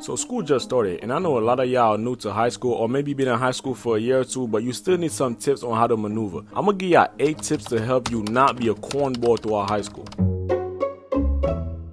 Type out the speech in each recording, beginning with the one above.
So school just started, and I know a lot of y'all are new to high school or maybe been in high school for a year or two, but you still need some tips on how to maneuver. I'm gonna give y'all 8 tips to help you not be a cornball throughout high school.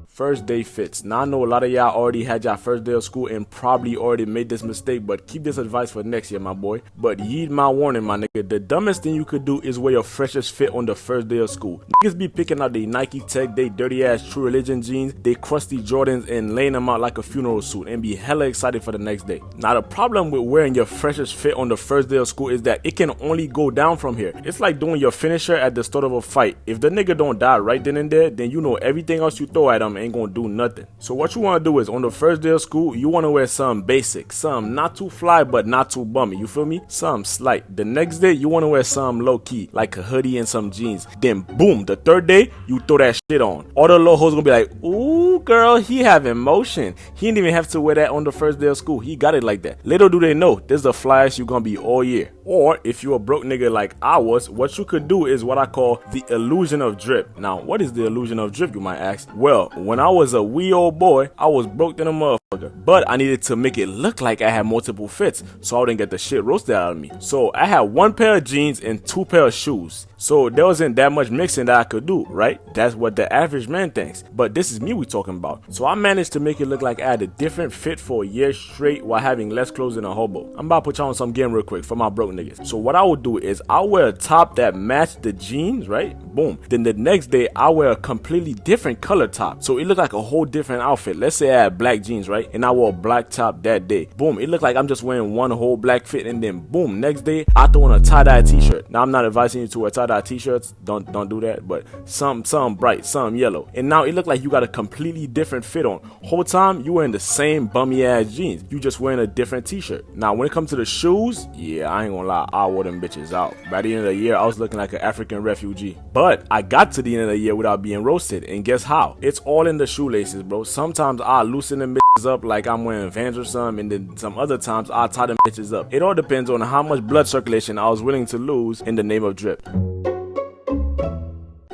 First day fits. Now I know a lot of y'all already had y'all first day of school and probably already made this mistake, but keep this advice for next year, my boy. But heed my warning, my nigga. The dumbest thing you could do is wear your freshest fit on the first day of school. Niggas be picking out they Nike Tech, they dirty ass True Religion jeans, they crusty Jordans and laying them out like a funeral suit and be hella excited for the next day. Now the problem with wearing your freshest fit on the first day of school is that it can only go down from here. It's like doing your finisher at the start of a fight. If the nigga don't die right then and there, then you know everything else you throw at him ain't gonna do nothing. So what you want to do is on the first day of school, you want to wear something basic, something not too fly but not too bummy, you feel me? Something slight. The next day you want to wear something low key like a hoodie and some jeans. Then boom, the third day you throw that shit on. All the little hoes gonna be like, ooh girl, he having motion. He didn't even have to wear that on the first day of school. He got it like that. Little do they know, this is the flyest you gonna be all year. Or if you're a broke nigga like I was, what you could do is what I call the illusion of drip. Now what is the illusion of drip, you might ask? Well, when I was a wee old boy, I was broke than a motherfucker, but I needed to make it look like I had multiple fits so I wouldn't get the shit roasted out of me. So I had 1 pair of jeans and 2 pair of shoes. So there wasn't that much mixing that I could do, right? That's what the average man thinks. But this is me we talking about. So I managed to make it look like I had a different fit for a year straight while having less clothes than a hobo. I'm about to put y'all on some game real quick for my broke niggas. So what I would do is I'll wear a top that matched the jeans, right? Boom. Then the next day I'll wear a completely different color top. So it looked like a whole different outfit. Let's say I had black jeans, right? And I wore a black top that day. Boom. It looked like I'm just wearing one whole black fit, and then boom, next day I throw on a tie-dye t-shirt. Now I'm not advising you to wear tie-dye t-shirts. Don't do that. But some bright, some yellow. And now it looked like you got a completely different fit on. Whole time you wearing the same bummy ass jeans. You just wearing a different t-shirt. Now when it comes to the shoes, yeah, I ain't gonna lie, I wore them bitches out. By the end of the year, I was looking like an African refugee. But I got to the end of the year without being roasted. And guess how? It's all in the shoelaces, bro. Sometimes I loosen them bitches up like I'm wearing Vans or something, and then some other times I tie them bitches up. It all depends on how much blood circulation I was willing to lose in the name of drip.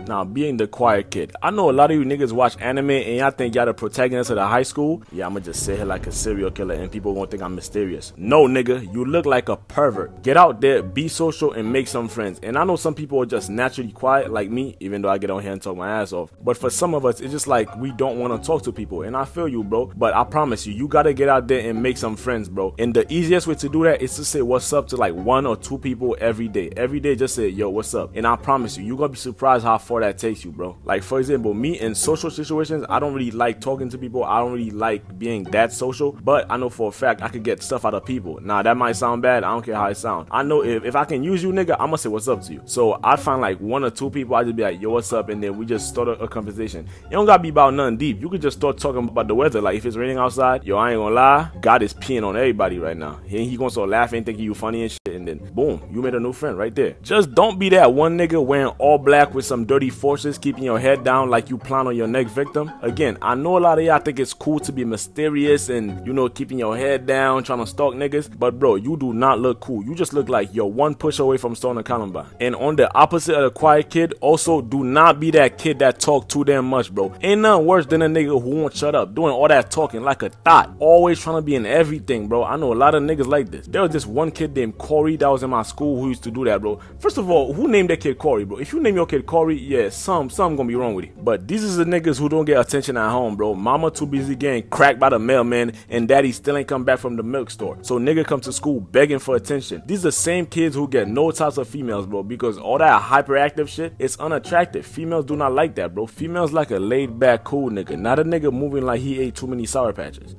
Now, being the quiet kid, I know a lot of you niggas watch anime and y'all think y'all the protagonist of the high school. Yeah, I'ma just sit here like a serial killer and people won't think I'm mysterious. No, nigga, you look like a pervert. Get out there, be social, and make some friends. And I know some people are just naturally quiet like me, even though I get on here and talk my ass off. But for some of us, it's just like we don't want to talk to people. And I feel you, bro. But I promise you, you gotta get out there and make some friends, bro. And the easiest way to do that is to say what's up to like 1 or 2 people every day. Every day, just say, yo, what's up? And I promise you, you're gonna be surprised how far that takes you, bro. Like for example, me in social situations, I don't really like talking to people. I don't really like being that social, but I know for a fact I could get stuff out of people. Now that might sound bad, I don't care how it sounds. I know if I can use you, nigga, I'm gonna say what's up to you. So I'd find like 1 or 2 people, I'd just be like, yo, what's up? And then we just start a conversation. It don't gotta be about nothing deep. You could just start talking about the weather. Like if it's raining outside, yo, I ain't gonna lie, God is peeing on everybody right now. He gonna start laughing, thinking you funny and shit, and then boom, you made a new friend right there. Just don't be that one nigga wearing all black with some dirty forces, keeping your head down like you plan on your next victim. Again, I know a lot of y'all think it's cool to be mysterious and, you know, keeping your head down, trying to stalk niggas, but bro, you do not look cool. You just look like you're 1 push away from starting Columbine. And on the opposite of the quiet kid, also do not be that kid that talk too damn much, bro. Ain't nothing worse than a nigga who won't shut up, doing all that talking like a thought, always trying to be in everything, bro. I know a lot of niggas like this. There was this one kid named Corey that was in my school who used to do that, bro. First of all, who named that kid Corey, bro? If you name your kid Corey, yeah, something gonna be wrong with you. But these is the niggas who don't get attention at home, bro. Mama too busy getting cracked by the mailman and daddy still ain't come back from the milk store. So nigga come to school begging for attention. These are the same kids who get no types of females, bro, because all that hyperactive shit, it's unattractive. Females do not like that, bro. Females like a laid back cool nigga, not a nigga moving like he ate too many Sour Patches.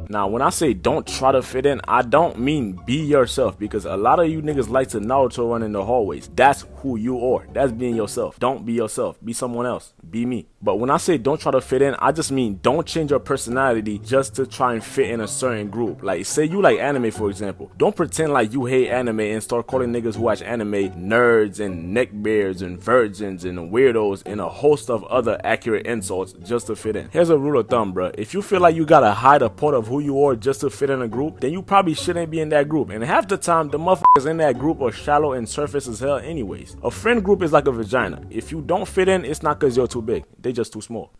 Now, when I say don't try to fit in, I don't mean be yourself, because a lot of you niggas like to Naruto run in the hallways. That's who you are. That's being yourself. Don't be yourself. Be someone else. Be me. But when I say don't try to fit in, I just mean don't change your personality just to try and fit in a certain group. Like, say you like anime, for example. Don't pretend like you hate anime and start calling niggas who watch anime nerds and neckbeards and virgins and weirdos and a host of other accurate insults just to fit in. Here's a rule of thumb, bruh. If you feel like you gotta hide a part of who you are just to fit in a group, then you probably shouldn't be in that group. And half the time, the motherfuckers in that group are shallow and surface as hell anyways. A friend group is like a vagina. If you don't fit in, it's not because you're too big. They just too small.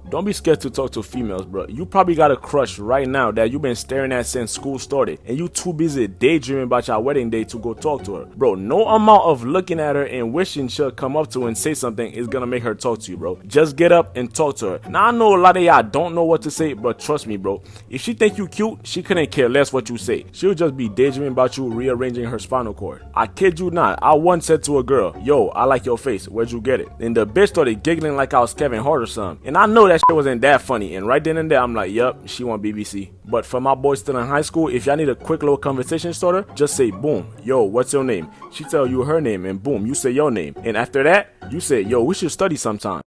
Don't be scared to talk to females, bro. You probably got a crush right now that you've been staring at since school started, and you too busy daydreaming about your wedding day to go talk to her. Bro, no amount of looking at her and wishing she'll come up to her and say something is gonna make her talk to you, bro. Just get up and talk to her. Now, I know a lot of y'all don't know what to say, but trust me, bro. If she think you cute, she couldn't care less what you say. She'll just be daydreaming about you rearranging her spinal cord. I kid you not, I once said to a girl, yo, I like your face, where'd you get it? And the bitch started giggling like I was Kevin Hart or something. And I know that shit wasn't that funny, and right then and there I'm like, yup, she want BBC. But for my boys still in high school, if y'all need a quick little conversation starter, just say boom, yo, what's your name? She tell you her name, and boom, you say your name. And after that, you say, yo, we should study sometime.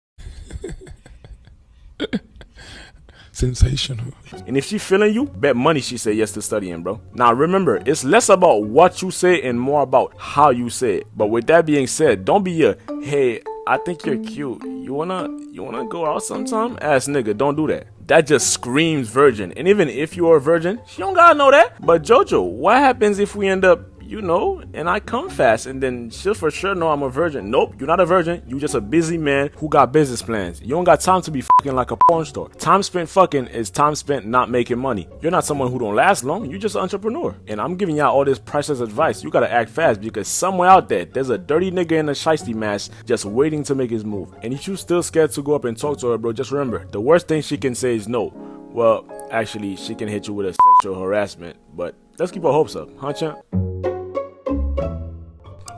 Sensational. And if she feeling you, bet money she say yes to studying, bro. Now remember, it's less about what you say and more about how you say it. But with that being said, don't be a, hey, I think you're cute. You wanna go out sometime? Ass nigga, don't do that. That just screams virgin. And even if you are a virgin, she don't gotta know that. But Jojo, what happens if we end up, and I come fast, and then she'll for sure know I'm a virgin? Nope, you're not a virgin. You just a busy man who got business plans. You don't got time to be fucking like a porn star. Time spent fucking is time spent not making money. You're not someone who don't last long. You're just an entrepreneur. And I'm giving y'all all this priceless advice. You gotta act fast, because somewhere out there's a dirty nigga in a shiesty mask just waiting to make his move. And if you still scared to go up and talk to her, bro, just remember, the worst thing she can say is no. Well, actually, she can hit you with a sexual harassment, but let's keep our hopes up, huh, champ?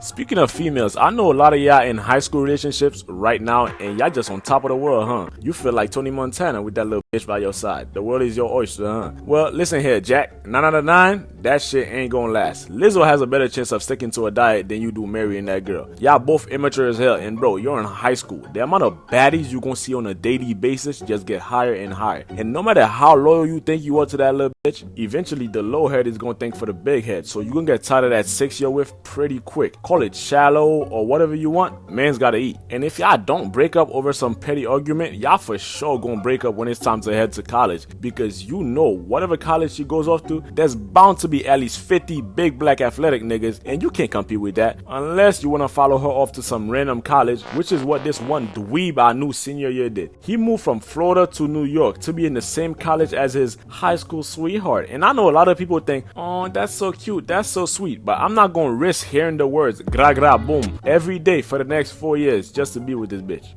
Speaking of females, I know a lot of y'all in high school relationships right now, and y'all just on top of the world, huh? You feel like Tony Montana with that little bitch by your side. The world is your oyster, huh? Well, listen here, Jack. 9 out of 9, that shit ain't gonna last. Lizzo has a better chance of sticking to a diet than you do marrying that girl. Y'all both immature as hell, and bro, you're in high school. The amount of baddies you gonna see on a daily basis just get higher and higher. And no matter how loyal you think you are to that little bitch, eventually the low head is gonna think for the big head. So you gonna get tired of that 6 you're with pretty quick. Call it shallow or whatever you want, man's gotta eat. And if y'all don't break up over some petty argument, y'all for sure gonna break up when it's time to head to college, because whatever college she goes off to, there's bound to be at least 50 big black athletic niggas, and you can't compete with that unless you wanna follow her off to some random college, which is what this one dweeb I knew senior year did. He moved from Florida to New York to be in the same college as his high school sweetheart. And I know a lot of people think, oh, that's so cute, that's so sweet, but I'm not gonna risk hearing the words gra gra boom every day for the next 4 years just to be with this bitch.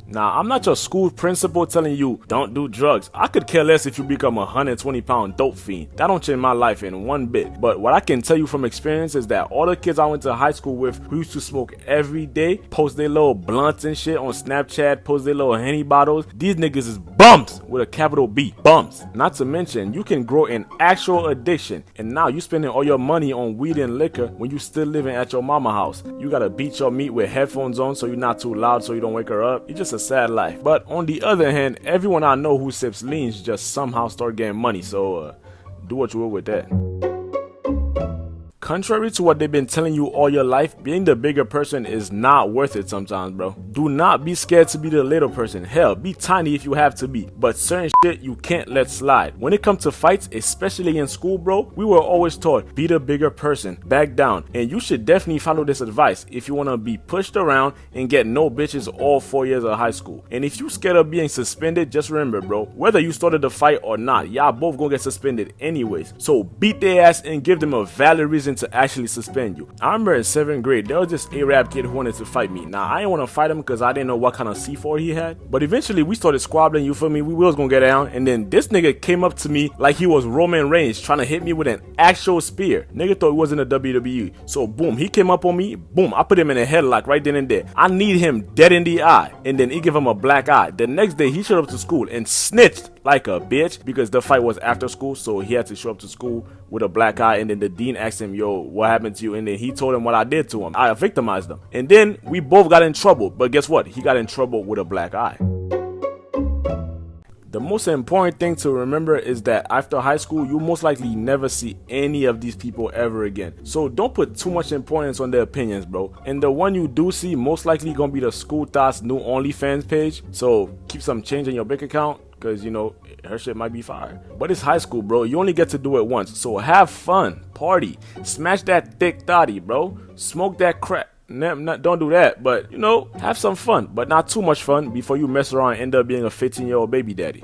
Now, I'm not your school principal telling you don't do drugs. I could care less if you become a 120-pound dope fiend. That don't change my life in one bit. But what I can tell you from experience is that all the kids I went to high school with who used to smoke every day, post their little blunts and shit on Snapchat, post their little Henny bottles, these niggas is bums with a capital B, bums. Not to mention, you can grow an actual addiction, and now you spending all your money on weed and liquor when you still living at your mama house. You gotta beat your meat with headphones on so you're not too loud so you don't wake her up. It's just a sad life. But on the other hand, everyone I know who sips leans just somehow start getting money, so do what you will with that. Contrary to what they've been telling you all your life, being the bigger person is not worth it sometimes, bro. Do not be scared to be the little person. Hell, be tiny if you have to be. But certain shit you can't let slide. When it comes to fights, especially in school, bro, we were always taught, be the bigger person, back down. And you should definitely follow this advice if you want to be pushed around and get no bitches all 4 years of high school. And if you scared of being suspended, just remember, bro, whether you started the fight or not, y'all both gonna get suspended anyways. So beat their ass and give them a valid reason to actually suspend you. I remember in 7th grade, there was this Arab kid who wanted to fight me. Now, I didn't want to fight him because I didn't know what kind of C4 he had. But eventually, we started squabbling, you feel me? We was gonna get down. And then this nigga came up to me like he was Roman Reigns trying to hit me with an actual spear. Nigga thought it wasn't a WWE. So, boom, he came up on me. Boom, I put him in a headlock right then and there. I need him dead in the eye. And then he gave him a black eye. The next day, he showed up to school and snitched like a bitch because the fight was after school, so he had to show up to school with a black eye. And then the dean asked him, yo, what happened to you? And then he told him what I did to him. I victimized him. And then we both got in trouble. But guess what? He got in trouble with a black eye. The most important thing to remember is that after high school, you most likely never see any of these people ever again. So don't put too much importance on their opinions, bro. And the one you do see most likely gonna be the School Thoughts new OnlyFans page. So keep some change in your bank account, because her shit might be fire. But it's high school, bro. You only get to do it once. So have fun, party, smash that thick thotty, bro. Smoke that crack. don't do that. But, you know, have some fun, but not too much fun before you mess around and end up being a 15-year-old baby daddy.